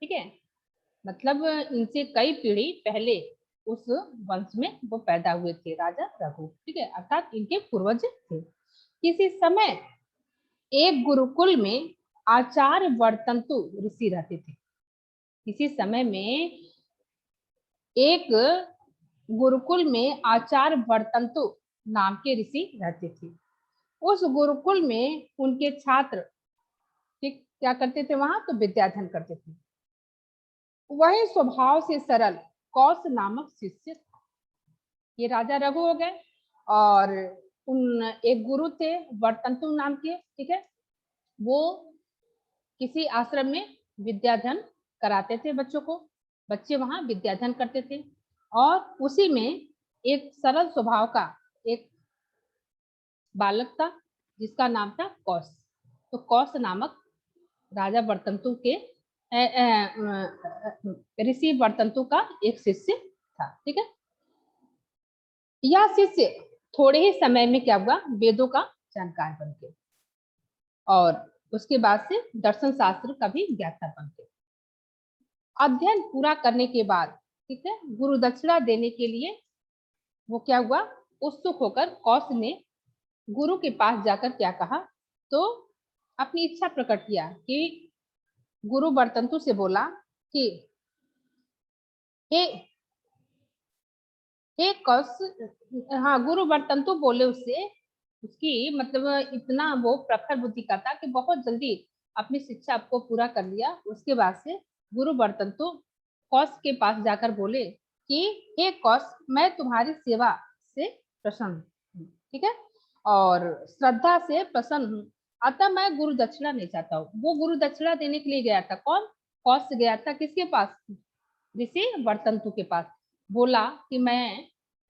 ठीक है, मतलब इनसे कई पीढ़ी पहले उस वंश में वो पैदा हुए थे, राजा रघु। ठीक है, अर्थात इनके पूर्वज थे। किसी समय एक गुरुकुल में आचार्य वर्तंतु ऋषि रहते थे। किसी समय में एक गुरुकुल में आचार्य वर्तंतु नाम के ऋषि रहते थे। उस गुरुकुल में उनके छात्र ठीक क्या करते थे, वहां तो विद्याधन करते थे। वही स्वभाव से सरल कौश नामक शिष्य था। ये राजा रघु हो गए, और उन एक गुरु थे वर्तंतु नाम के। ठीक है, वो किसी आश्रम में विद्याधन कराते थे बच्चों को, बच्चे वहां विद्याधन करते थे। और उसी में एक सरल स्वभाव का एक बालक था जिसका नाम था कौश। तो कौश नामक राजा वर्तंतु के ऋषि वर्तंतु का एक शिष्य था। ठीक है, यह शिष्य थोड़े ही समय में क्या हुआ, वेदों का जानकार बन गया, और उसके बाद से दर्शन शास्त्र का भी ज्ञाता बन गया। अध्ययन पूरा करने के बाद, ठीक है, गुरु दक्षिणा देने के लिए वो क्या हुआ, उत्सुक होकर कौश ने गुरु के पास जाकर क्या कहा, तो अपनी इच्छा प्रकट किया कि गुरु वर्तंतु से बोला कि हे हे कौश, हाँ, गुरु वर्तंतु बोले उससे, उसकी मतलब इतना वो प्रखर बुद्धि का था कि बहुत जल्दी अपनी शिक्षा को पूरा कर लिया। उसके बाद से गुरु वर्तंतु कौश के पास जाकर बोले कि हे कौश, मैं तुम्हारी सेवा से प्रसन्न हूँ, ठीक है, और श्रद्धा से प्रसन्न हूँ, अतः मैं गुरु दक्षिणा नहीं चाहता हूँ। वो गुरु दक्षिणा देने के लिए गया था। कौन? कौश गया था किसके पास? ऋषि वर्तंतु के पास। बोला कि मैं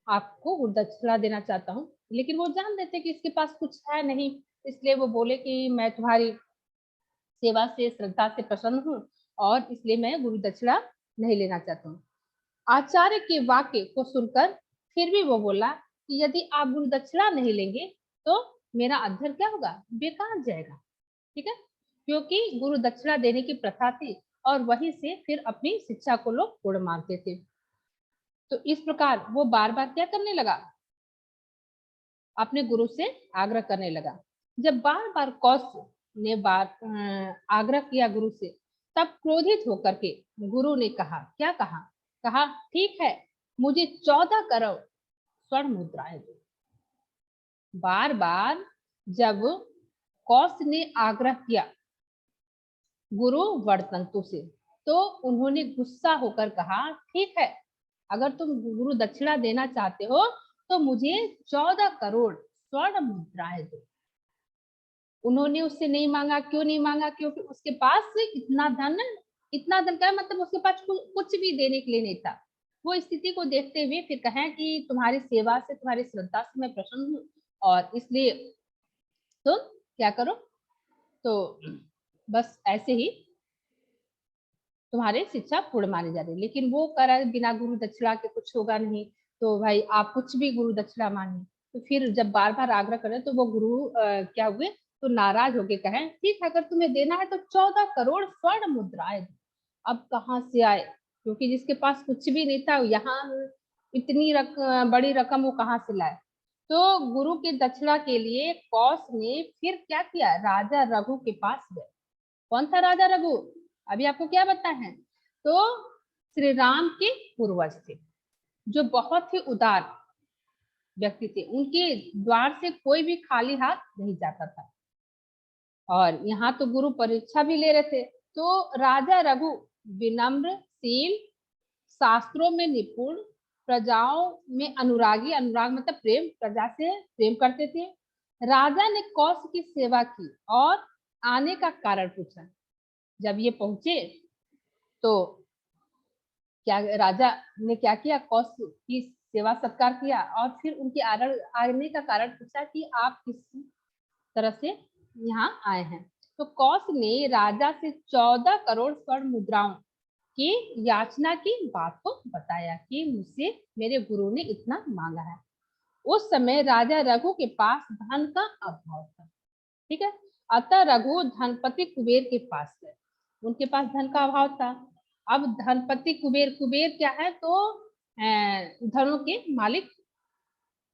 आपको गुरु दक्षिणा देना चाहता हूँ, लेकिन वो जान देते कि इसके पास कुछ है नहीं, इसलिए वो बोले कि मैं तुम्हारी सेवा से श्रद्धा से प्रसन्न हूँ, और इसलिए मैं गुरु दक्षिणा नहीं लेना चाहता हूँ। आचार्य के वाक्य को सुनकर फिर भी वो बोला कि यदि आप गुरु दक्षिणा नहीं लेंगे तो मेरा अध्ययन क्या होगा, बेकार जाएगा। ठीक है, क्योंकि गुरु दक्षिणा देने की प्रथा थी, और वहीं से फिर अपनी शिक्षा को लोग पूर्ण मानते थे। तो इस प्रकार वो बार बार क्या करने लगा, अपने गुरु से आग्रह करने लगा। जब बार बार कौश ने आग्रह किया गुरु से, तब क्रोधित होकर के गुरु ने कहा, क्या कहा, कहा ठीक है, मुझे 14 करोड़ स्वर्ण मुद्राएं दो। बार बार जब कौश ने आग्रह किया गुरु वर्तंतु से, तो उन्होंने गुस्सा होकर कहा, ठीक है, अगर तुम गुरु दक्षिणा देना चाहते हो तो मुझे 14 करोड़ स्वर्ण मुद्राएं दो। उन्होंने उससे नहीं मांगा। क्यों नहीं मांगा? क्योंकि उसके पास इतना धन का मतलब उसके पास कुछ भी देने के लिए नहीं था। वो स्थिति को देखते हुए फिर कहें कि तुम्हारी सेवा से, तुम्हारी श्रद्धा से मैं प्रसन्न हूँ, और इसलिए तुम क्या करो, तो बस ऐसे ही तुम्हारे शिक्षा पूर्ण मानी जा रही। लेकिन वो कह रहा है बिना गुरु दक्षिणा के कुछ होगा नहीं, तो भाई आप कुछ भी गुरु दक्षिणा मानिए। तो फिर जब बार बार आग्रह करें तो वो गुरु क्या हुए, तो नाराज होके कहें, ठीक है, अगर तुम्हें देना है तो 14 करोड़ स्वर्ण मुद्राएं दो। अब कहाँ से आए, क्योंकि जिसके पास कुछ भी नहीं था, यहाँ इतनी बड़ी रकम वो कहाँ से लाए। तो गुरु की दक्षिणा के लिए कौश ने फिर क्या किया, राजा रघु के पास गए। कौन था राजा रघु? अभी आपको क्या बताया है, तो श्री राम के पूर्वज थे, जो बहुत ही उदार व्यक्ति थे। उनके द्वार से कोई भी खाली हाथ नहीं जाता था, और यहाँ तो गुरु परीक्षा भी ले रहे थे। तो राजा रघु विनम्र, शील, शास्त्रों में निपुण, प्रजाओं में अनुरागी, अनुराग मतलब प्रेम, प्रजा से प्रेम करते थे। राजा ने कौश की सेवा की और आने का कारण पूछा। जब ये पहुंचे तो क्या राजा ने क्या किया, कौश की सेवा सत्कार किया, और फिर उनके आने का कारण पूछा कि आप किस तरह से यहाँ आए हैं। तो कौश ने राजा से 14 करोड़ स्वर्ण मुद्राओं की याचना की बात को बताया कि मुझसे मेरे गुरु ने इतना मांगा है। उस समय राजा रघु के पास धन का अभाव था। ठीक है, अतः रघु धनपति कुबेर के पास गए। उनके पास धन का अभाव था, अब धनपति कुबेर, कुबेर क्या है तो धनों के मालिक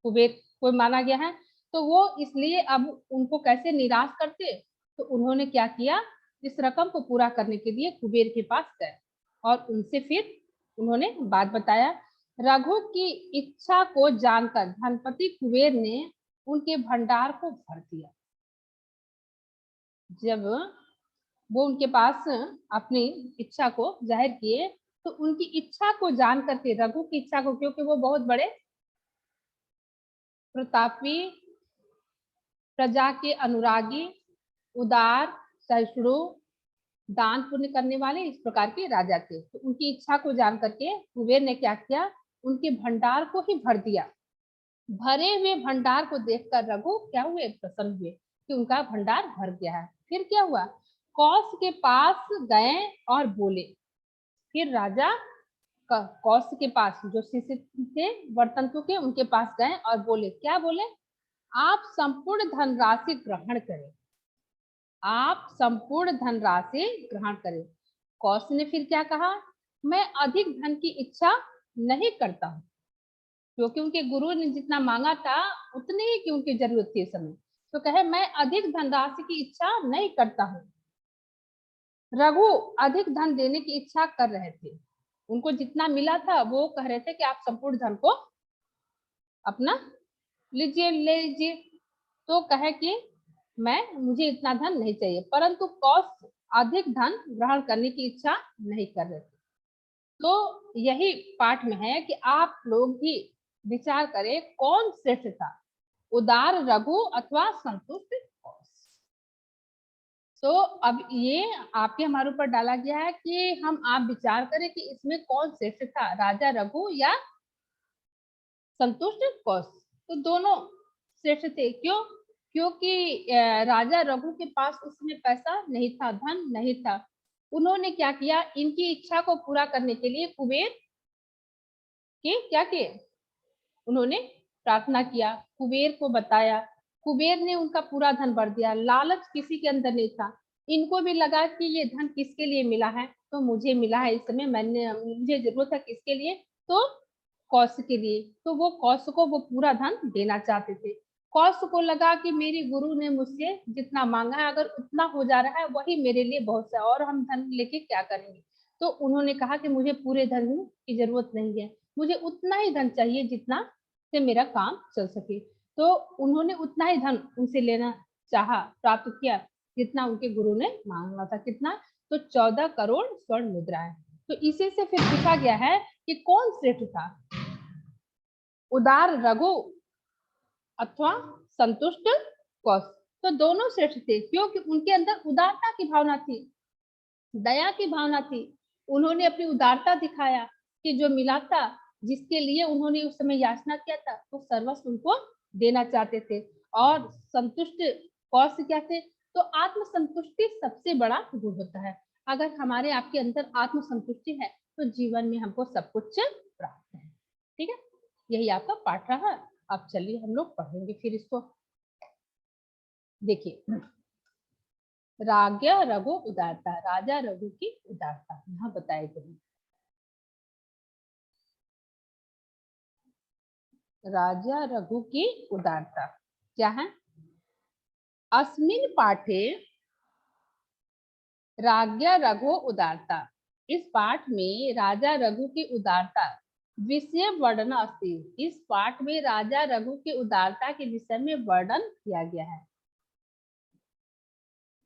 कुबेर को माना गया है। तो वो इसलिए अब उनको कैसे निराश करते, तो उन्होंने क्या किया, इस रकम को पूरा करने के लिए कुबेर के पास गए और उनसे फिर उन्होंने बात बताया। रघु की इच्छा को जानकर धनपति कुबेर ने उनके भंडार को भर दिया। जब वो उनके पास अपनी इच्छा को जाहिर किए, तो उनकी इच्छा को जान करके, रघु की इच्छा को, क्योंकि वो बहुत बड़े प्रतापी, प्रजा के अनुरागी, उदार, सहिष्णु, दान पुण्य करने वाले इस प्रकार के राजा थे। तो उनकी इच्छा को जान करके कुबेर ने क्या किया, उनके भंडार को ही भर दिया। भरे हुए भंडार को देखकर रघु क्या हुए, प्रसन्न हुए कि उनका भंडार भर गया है। फिर क्या हुआ, कौश के पास गए और बोले। फिर राजा कौश के पास, जो शिष्य थे वर्तंतु के, उनके पास गए और बोले। क्या बोले, आप संपूर्ण धनराशि ग्रहण करें, आप संपूर्ण धनराशि ग्रहण करें। कौश ने फिर क्या कहा, मैं अधिक धन की इच्छा नहीं करता हूँ, क्योंकि उनके गुरु ने जितना मांगा था उतने ही की उनकी जरूरत थी इस समय। तो कहे मैं अधिक धनराशि की इच्छा नहीं करता हूँ। रघु अधिक धन देने की इच्छा कर रहे थे, उनको जितना मिला था वो कह रहे थे कि आप संपूर्ण धन को अपना लीजिए, ले लीजिए। तो कहे कि मुझे इतना धन नहीं चाहिए, परंतु कौश अधिक धन ग्रहण करने की इच्छा नहीं कर रहे थे। तो यही पाठ में है कि आप लोग भी विचार करें कौन श्रेष्ठ था, उदार रघु अथवा संतुष्ट कौश। तो अब ये आपके हमारे ऊपर डाला गया है कि आप विचार करें कि इसमें कौन श्रेष्ठ था, राजा रघु या संतुष्ट कौश। तो दोनों श्रेष्ठ थे। क्यों, क्योंकि राजा रघु के पास उसमें पैसा नहीं था, धन नहीं था। उन्होंने क्या किया, इनकी इच्छा को पूरा करने के लिए कुबेर के क्या किए, उन्होंने प्रार्थना किया, कुबेर को बताया। कुबेर ने उनका पूरा धन भर दिया। लालच किसी के अंदर नहीं था। इनको भी लगा कि ये धन किसके लिए मिला है, तो मुझे मिला है इस समय, मुझे जरूरत है किसके लिए, तो कौश के लिए। तो वो कौश को वो पूरा धन देना चाहते थे। कौश को लगा कि मेरे गुरु ने मुझसे जितना मांगा है, अगर उतना हो जा रहा है वही मेरे लिए बहुत सा, और हम धन लेके क्या करेंगे। तो उन्होंने कहा कि मुझे पूरे धन की जरूरत नहीं है, मुझे उतना ही धन चाहिए जितना से मेरा काम चल सके। तो उन्होंने उतना ही धन उनसे लेना चाहा, प्राप्त किया जितना उनके गुरु ने मांगा था। कितना, तो 14 करोड़ स्वर्ण मुद्राएं। तो इसी से फिर पूछा गया है कि कौन श्रेष्ठ था, उदार रघु अथवा संतुष्ट कौश। तो दोनों श्रेष्ठ थे, क्योंकि उनके अंदर उदारता की भावना थी, दया की भावना थी। उन्होंने अपनी उदारता दिखाया कि जो मिला था, जिसके लिए उन्होंने उस समय याचना किया था, वो सर्वस्व उनको देना चाहते थे। और संतुष्ट कौश क्या थे, तो आत्मसंतुष्टि सबसे बड़ा गुण होता है। अगर हमारे आपके अंदर आत्मसंतुष्टि है तो जीवन में हमको सब कुछ प्राप्त है। ठीक है, यही आपका पाठ रहा। अब चलिए हम लोग पढ़ेंगे फिर इसको। देखिए, राजा रघु उदारता, राजा रघु की उदारता यहाँ बताई गई। राजा रघु की उदारता क्या है, अस्मिन पाठे राज्ञा रघु उदारता। इस पाठ में राजा रघु की उदारता विषय वर्णन अस्ति। इस पाठ में राजा रघु की उदारता के विषय में वर्णन किया गया है।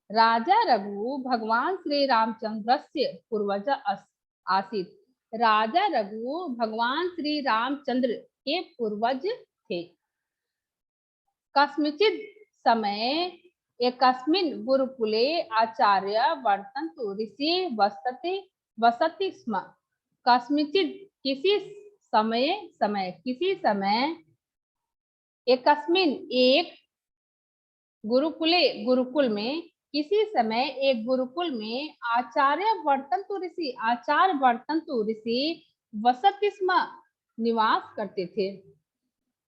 राजा रघु भगवान श्री रामचंद्र से पूर्वज आसित। राजा रघु भगवान श्री रामचंद्र के पूर्वज थे। कस्मिचित् समय एकस्मिन् गुरुकुले आचार्य वर्तन्तु ऋषि वसति स्म। कस्मिचित् किसी समय एकस्मिन् एक गुरुकुले गुरुकुल में, किसी समय एक गुरुकुल में आचार्य वर्तन्तु ऋषि वसति स्म, निवास करते थे।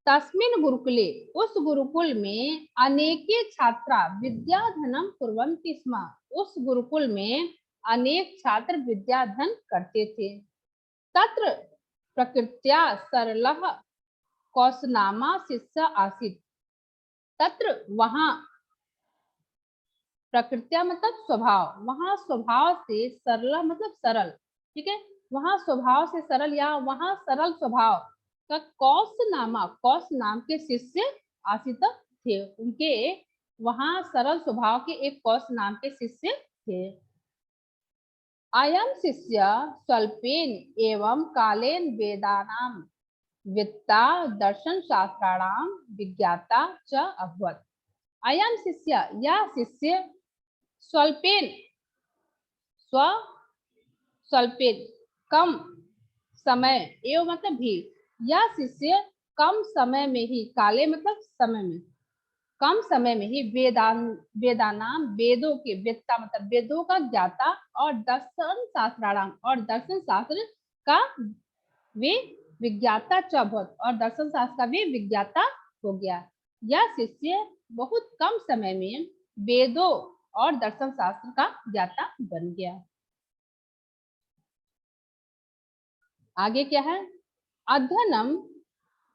तस्मिन् गुरुकुले, उस गुरुकुल में अनेके छात्रा विद्याधनम कुर्वन्ति स्म। उस गुरुकुल में अनेक छात्र विद्याधन करते थे। तत्र प्रकृत्या सरलः कौसनामा शिष्य आसीत्। तत्र वहां, प्रकृत्या मतलब स्वभाव, वहां स्वभाव से सरल मतलब सरल, ठीक है, वहां स्वभाव से सरल या वहां सरल स्वभाव का कौस नाम के शिष्य आसित थे। उनके वहां सरल स्वभाव के एक कौस नाम के शिष्य थे। अयम शिष्य स्वल्पेन एवं कालेन वेदानां वित्ता दर्शन शास्त्राणाम विज्ञाता च अभवत्। अयम शिष्य, या शिष्य, स्वल्पेन, स्वल्पेन कम समय, एवं मतलब भी, यह शिष्य कम समय में ही, काले मतलब समय में, कम समय में ही वेदानाम वेदों के, वेत्ता मतलब वेदों का ज्ञाता, और दर्शन शास्त्राणाम और दर्शन शास्त्र का वे विज्ञाता चौभत, और दर्शन शास्त्र का भी विज्ञाता हो गया। यह शिष्य बहुत कम समय में वेदों और दर्शन शास्त्र का ज्ञाता बन गया। आगे क्या है, अध्ययनम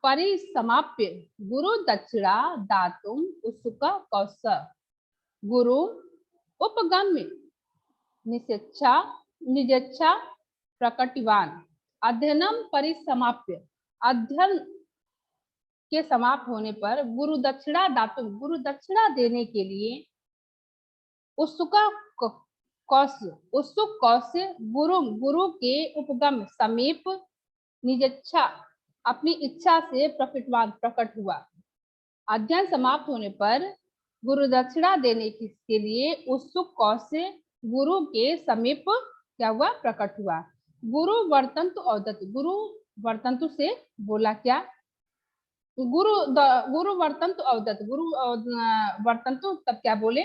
परिसमाप्य गुरु दक्षिणा दातुम उत्सुक कौस गुरु उपगम्य निजेच्छा प्रकटिवान। अध्ययनम परिसमाप्य, अध्ययन के समाप्त होने पर गुरु दक्षिणा दातुम, गुरु दक्षिणा देने के लिए उत्सुक कौश गुरु के उपगम समीप निजेच्छा अपनी इच्छा से प्रकट हुआ। अध्ययन समाप्त होने पर गुरु दक्षिणा देने के लिए उत्सुक कौशल गुरु के समीप क्या हुआ, प्रकट हुआ। गुरु वर्तंतु अवदत, गुरु वर्तंतु से बोला क्या, गुरु वर्तंतु अवदत, गुरु वर्तंतु तब क्या बोले,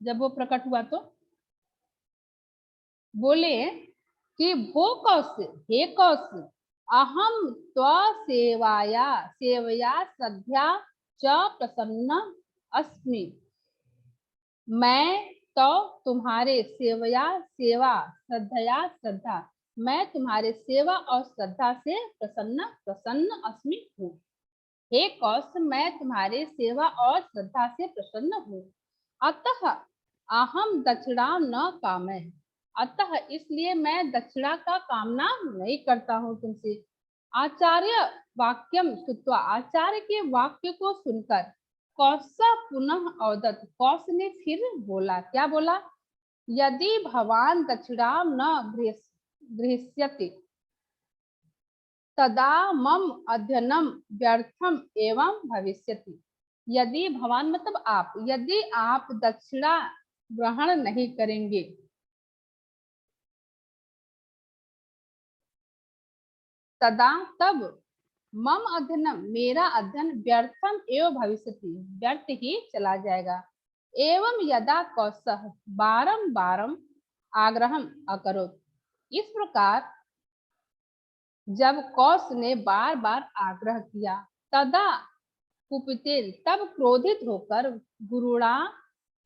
जब वो प्रकट हुआ तो बोले कि भो कौश, हे कौश, अहम त्वसेवाया सेवया श्रद्धा च प्रसन्न अस्मि। मैं तो तुम्हारे सेवया सेवा श्रद्धया श्रद्धा, मैं तुम्हारे सेवा और श्रद्धा से प्रसन्न अस्मि हूँ। हे कौश, मैं तुम्हारे सेवा और श्रद्धा से प्रसन्न हूँ। अतः अहम दक्षिणा न कामय, अतः इसलिए मैं दक्षिणा का कामना नहीं करता हूँ तुमसे। आचार्य वाक्यम श्रुत्वा, आचार्य के वाक्य को सुनकर कौश पुनः अवदत, कौश ने फिर बोला, क्या बोला, यदि भवान दक्षिणा न गृह्यति तदा मम अध्ययनम व्यर्थम एवं भविष्यति। यदि भवान मतलब आप, यदि आप दक्षिणा ग्रहण नहीं करेंगे तदा तब मम अध्ययनम, मेरा अध्ययन व्यर्थम एवं भविष्यति, व्यर्थ ही चला जाएगा। एवं यदा कौशः बारंबारम आग्रहम अकरोत्, इस प्रकार जब कौश ने बार बार आग्रह किया, तदा कुपितेन, तब क्रोधित होकर गुरुणा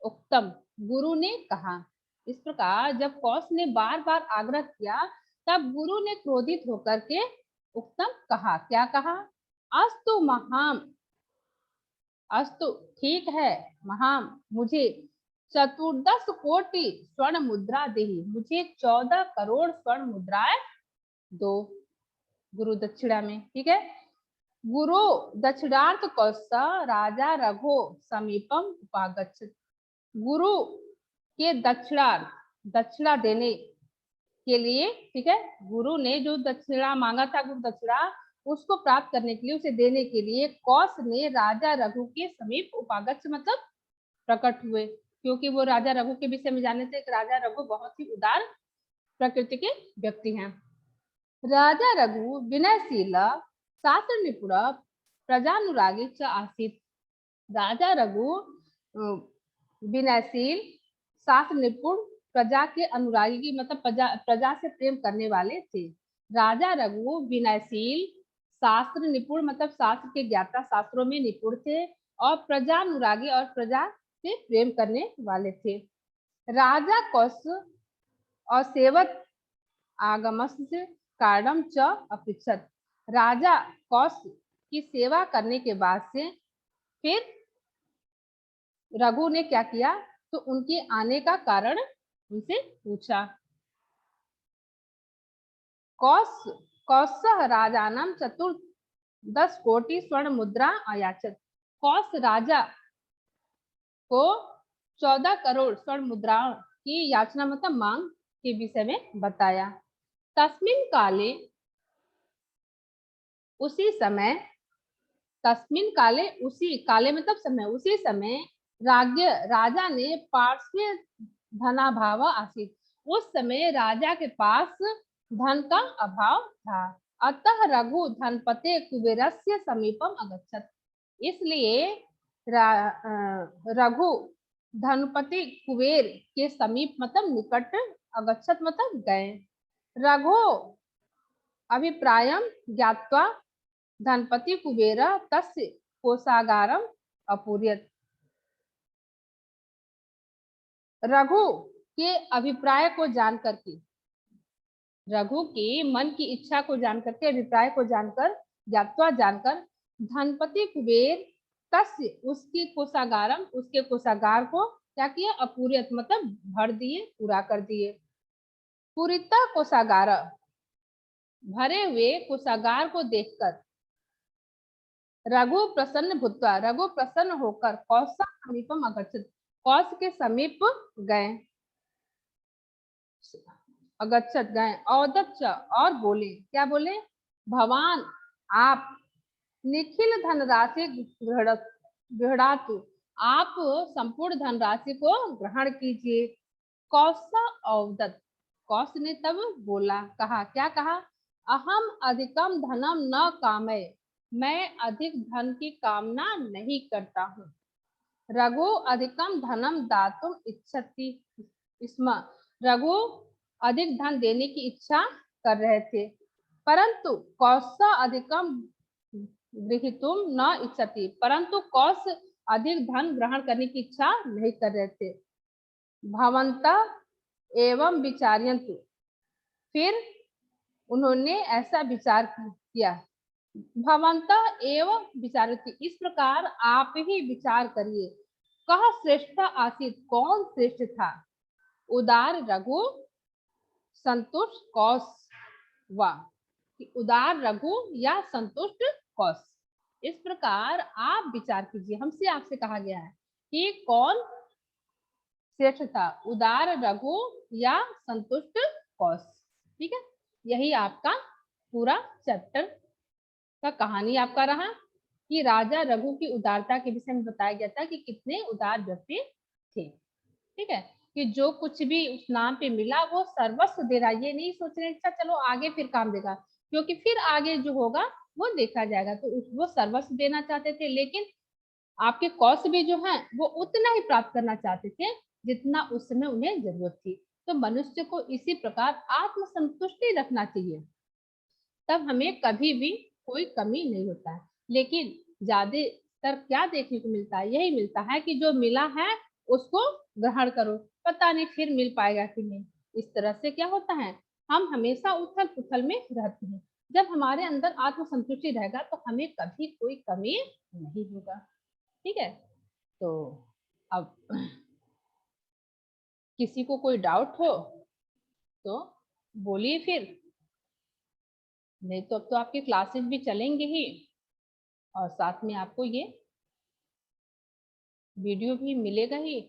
उक्तम, गुरु ने कहा। इस प्रकार जब कौश ने बार बार आग्रह किया तब गुरु ने क्रोधित होकर के उक्तम कहा, क्या कहा, अस्तु महाम, अस्तु ठीक है, महाम मुझे 14 कोटि स्वर्ण मुद्रा देही, मुझे 14 करोड़ स्वर्ण मुद्राएं दो गुरु दक्षिणा में, ठीक है। गुरु दक्षिणार्थ कौश राजा रघु समीपम उपागच्छत्, गुरु के दक्षिणा देने के लिए, ठीक है, गुरु ने जो दक्षिणा मांगा था, गुरु दक्षिणा, उसको प्राप्त करने के लिए, उसे देने के लिए कौश ने राजा रघु के समीप उपागच्छ मतलब प्रकट हुए, क्योंकि वो राजा रघु के विषय में जाने थे। राजा रघु बहुत ही उदार प्रकृति के व्यक्ति हैं। राजा रघु विनयशील शास्त्र निपुण प्रजानुरागी च आसीत्, राजा रघु विनयशील शास्त्र निपुण प्रजा के अनुरागी मतलब प्रजा से प्रेम करने वाले थे। राजा रघु विनयशील शास्त्र निपुण मतलब शास्त्र के ज्ञाता, शास्त्रों में निपुण थे, और प्रजानुरागी और प्रजा से प्रेम करने वाले थे। राजा कौश और सेवत आगमस्य कारणम च अपृच्छत। राजा कौश की सेवा करने के बाद से फिर रघु ने क्या किया, तो उनके आने का कारण उनसे पूछा। कौश कौशः राजानम चतुर्दश कोटि स्वर्ण मुद्रा अयाचत। कौश राजा को 14 करोड़ स्वर्ण मुद्राओं की याचना मतलब मांग के विषय में बताया। तस्मिन काले उसी समय, तस्मिन काले उसी काले मतलब समय, उसी समय राजा ने पार्श्व धनाभाव आसीत। उस समय राजा के पास धन का अभाव था। अतः रघु धनपते कुबेरस्य समीपम अगच्छत। इसलिए रघु धनपति कुबेर के समीप मतलब निकट, अगच्छत मतलब गए। रघु अभिप्रायम ज्ञात्वा धनपति कुबेर तस्य कोषागारम अपूर्यत। रघु के अभिप्राय को जान करके, रघु के मन की इच्छा को जानकर के, अभिप्राय को जानकर, ज्ञात्वा जानकर, धनपति कुबेर तस्य उसकी कोषागारम उसके कोषागार को क्या किया, अपूर्यत मतलब भर दिए, पूरा कर दिए। पूरिता कोषागार, भरे हुए कोषागार को देखकर रघु प्रसन्न भूत्वा, रघु प्रसन्न होकर कौशा समीपम अगच्छत, कौश के समीप गए, अगच्छत गए। औदच्च और बोले, क्या बोले, भवान आप निखिल धनराशि गृहणातु, आप संपूर्ण धनराशि को ग्रहण कीजिए। कौशा औदत, कौश ने तब बोला, कहा, क्या कहा, अहम अधिकम धनम न कामय, मैं अधिक धन की कामना नहीं करता हूँ। रघु अधिकम धनम दातुम इच्छति स्म, रघु अधिक धन देने की इच्छा कर रहे थे। परंतु कौशा अधिकम गृहीतुम न इच्छति, परंतु कौश अधिक धन ग्रहण करने की इच्छा नहीं कर रहे थे। भवन्तः एवं विचार्यन्तु, फिर उन्होंने ऐसा विचार किया। भवन्तः एवं विचारति, इस प्रकार आप ही विचार करिए। कह श्रेष्ठ आसीत, कौन श्रेष्ठ था, उदार रघु संतुष्ट कौश व, उदार रघु या संतुष्ट कौश। इस प्रकार आप विचार कीजिए, हमसे आपसे कहा गया है कि कौन श्रेष्ठ था, उदार रघु या संतुष्ट कौश। ठीक है, यही आपका पूरा चैप्टर का कहानी आपका रहा कि राजा रघु की उदारता के विषय में बताया गया था कि कितने उदार व्यक्ति थे। ठीक है, कि जो कुछ भी उस नाम पे मिला वो सर्वस्व दे रहा, ये नहीं सोच रहे अच्छा चलो आगे फिर काम देगा, क्योंकि फिर आगे जो होगा वो देखा जाएगा, तो वो सर्वस्व देना चाहते थे। लेकिन आपके कौश भी जो है वो उतना ही प्राप्त करना चाहते थे जितना उस समय उन्हें जरूरत थी। तो मनुष्य को इसी प्रकार आत्मसंतुष्टि रखना चाहिए, तब हमें कभी भी कोई कमी नहीं होता है। लेकिन ज्यादातर क्या देखने को मिलता है, यही मिलता है कि जो मिला है उसको ग्रहण करो, पता नहीं फिर मिल पाएगा कि नहीं। इस तरह से क्या होता है, हम हमेशा उथल पुथल में रहते हैं। जब हमारे अंदर आत्मसंतुष्टि रहेगा तो हमें कभी कोई कमी नहीं होगा। ठीक है, तो अब किसी को कोई डाउट हो तो बोलिए फिर, नहीं तो अब तो आपकी क्लासेस भी चलेंगे ही और साथ में आपको ये वीडियो भी मिलेगा ही।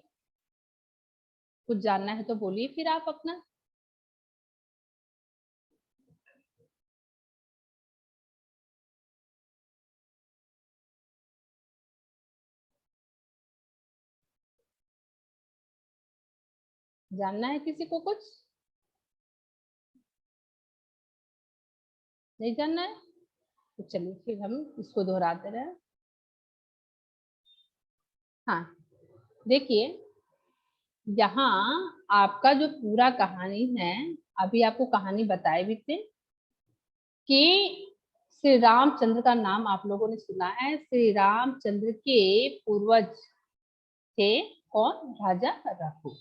कुछ जानना है तो बोलिए फिर आप अपना। जानना है किसी को कुछ, नहीं जानना है तो चलिए फिर हम इसको दोहराते रहे। हाँ, देखिए यहाँ आपका जो पूरा कहानी है, अभी आपको कहानी बताए भी थे कि श्री रामचंद्र का नाम आप लोगों ने सुना है। श्री रामचंद्र के पूर्वज थे कौन, राजा रघु।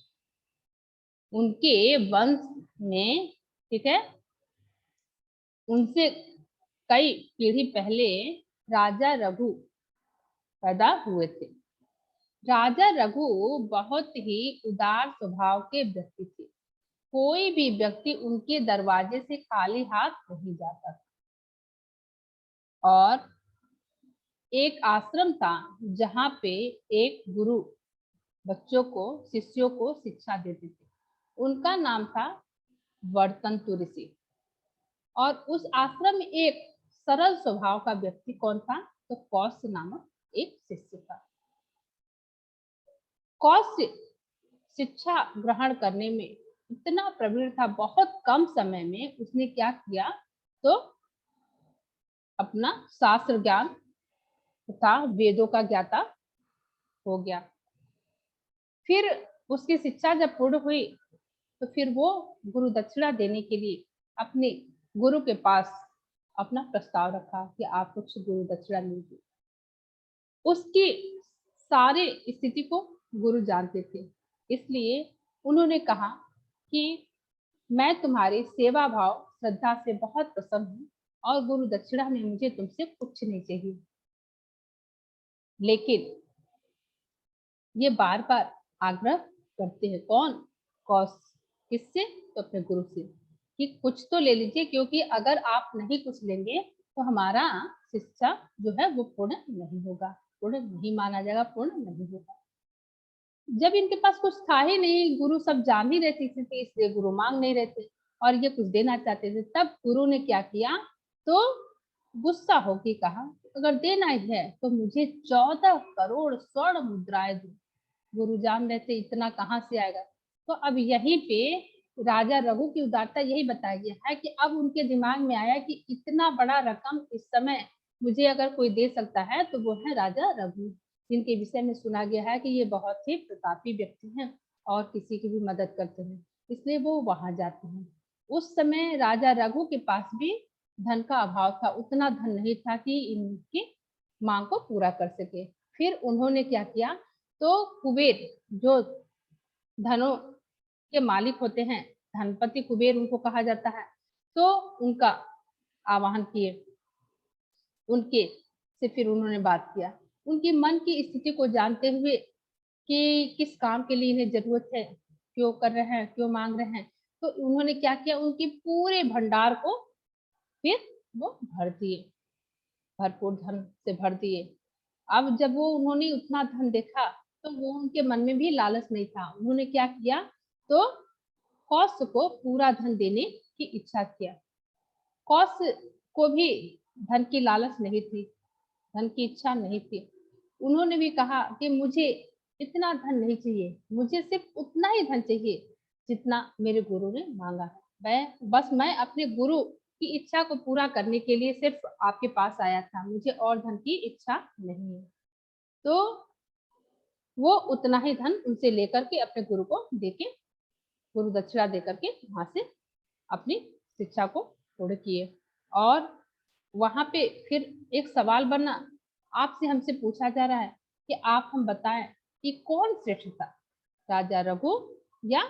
उनके वंश में, ठीक है, उनसे कई पीढ़ी पहले राजा रघु पैदा हुए थे। राजा रघु बहुत ही उदार स्वभाव के व्यक्ति थे। कोई भी व्यक्ति उनके दरवाजे से खाली हाथ नहीं जाता था। और एक आश्रम था जहाँ पे एक गुरु बच्चों को, शिष्यों को शिक्षा देते थे। उनका नाम था वर्तंतु ऋषि। और उस आश्रम में एक सरल स्वभाव का व्यक्ति कौन था? तो कौत्स नामक एक शिष्य था। कौत्स शिक्षा ग्रहण करने में इतना प्रवीण था, बहुत कम समय में उसने क्या किया, तो अपना शास्त्र ज्ञान तथा वेदों का ज्ञाता हो गया। फिर उसकी शिक्षा जब पूर्ण हुई तो फिर वो गुरु दक्षिणा देने के लिए अपने गुरु के पास अपना प्रस्ताव रखा कि आप कुछ गुरु दक्षिणा लीजिए। उसकी सारे स्थिति को गुरु जानते थे, इसलिए उन्होंने कहा कि मैं तुम्हारी सेवा भाव श्रद्धा से बहुत प्रसन्न हूँ और गुरु दक्षिणा में मुझे तुमसे कुछ नहीं चाहिए। लेकिन ये बार बार आग्रह करते हैं। कौन? कौत्स। किससे? तो अपने गुरु से, कि कुछ तो ले लीजिए, क्योंकि अगर आप नहीं कुछ लेंगे तो हमारा शिक्षा जो है वो पूर्ण नहीं होगा, पूर्ण नहीं माना जाएगा, पूर्ण नहीं होगा। जब इनके पास कुछ था ही नहीं, गुरु सब जान ही रहती थी, इसलिए गुरु मांग नहीं रहे थे और ये कुछ देना चाहते थे। तब गुरु ने क्या किया, तो गुस्सा होके कहा, अगर देना ही है तो मुझे 14 करोड़ स्वर्ण मुद्राएं दो। गुरु जान रहे थे इतना कहाँ से आएगा। तो अब यहीं पे राजा रघु की उदारता यही बताया गया है कि अब उनके दिमाग में आया कि इतना बड़ा रकम इस समय मुझे अगर कोई दे सकता है तो वो है राजा रघु, जिनके विषय में सुना गया है कि ये बहुत ही प्रतापी व्यक्ति हैं और किसी की भी मदद करते हैं, इसलिए वो वहां जाते हैं। उस समय राजा रघु के पास भी धन का अभाव था, उतना धन नहीं था कि इनकी मांग को पूरा कर सके। फिर उन्होंने क्या किया, तो कुबेर जो धनों के मालिक होते हैं, धनपति कुबेर उनको कहा जाता है, तो उनका आवाहन किए, उनके से फिर उन्होंने बात किया। उनकी मन की स्थिति को जानते हुए कि किस काम के लिए इन्हें जरूरत है, क्यों कर रहे हैं, क्यों मांग रहे हैं, तो उन्होंने क्या किया, उनके पूरे भंडार को फिर वो भर दिए, भरपूर धन से भर दिए। अब जब वो उन्होंने उतना धन देखा तो वो उनके मन में भी लालच नहीं था। उन्होंने क्या किया, तो कौत्स को पूरा धन देने की इच्छा किया। कौत्स को भी धन की लालच नहीं थी, धन की इच्छा नहीं थी। उन्होंने भी कहा कि मुझे इतना धन नहीं चाहिए, मुझे सिर्फ उतना ही धन चाहिए जितना मेरे गुरु ने मांगा है। मैं अपने गुरु की इच्छा को पूरा करने के लिए सिर्फ आपके पास आया था, मुझे और धन की इच्छा नहीं है। तो वो उतना ही धन उनसे लेकर के अपने गुरु को देके, गुरु दक्षिणा देकर के वहां से अपनी शिक्षा को पूर्ण किए। और वहां पे फिर एक सवाल बना, आपसे हमसे पूछा जा रहा है कि आप हम बताएं कि कौन श्रेष्ठ था, राजा रघु या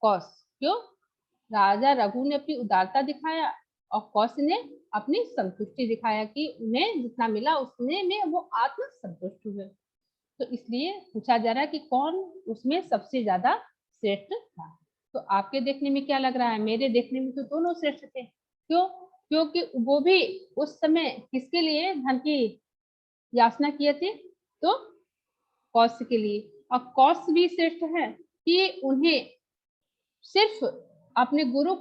कौश? क्यों? राजा रघु ने अपनी उदारता दिखाया और कौश ने अपनी संतुष्टि दिखाया कि उन्हें जितना मिला उसने में वो आत्म संतुष्ट हुए। तो इसलिए पूछा जा रहा है कि कौन उसमें सबसे ज्यादा श्रेष्ठ था। तो आपके देखने में क्या लग रहा है? मेरे देखने में तो दोनों श्रेष्ठ थे। क्यों? क्योंकि वो भी उस समय किसके लिए धन की याचना किए थे? तो कौश के लिए। और कौश भी श्रेष्ठ है कि उन्हें सिर्फ अपने गुरु को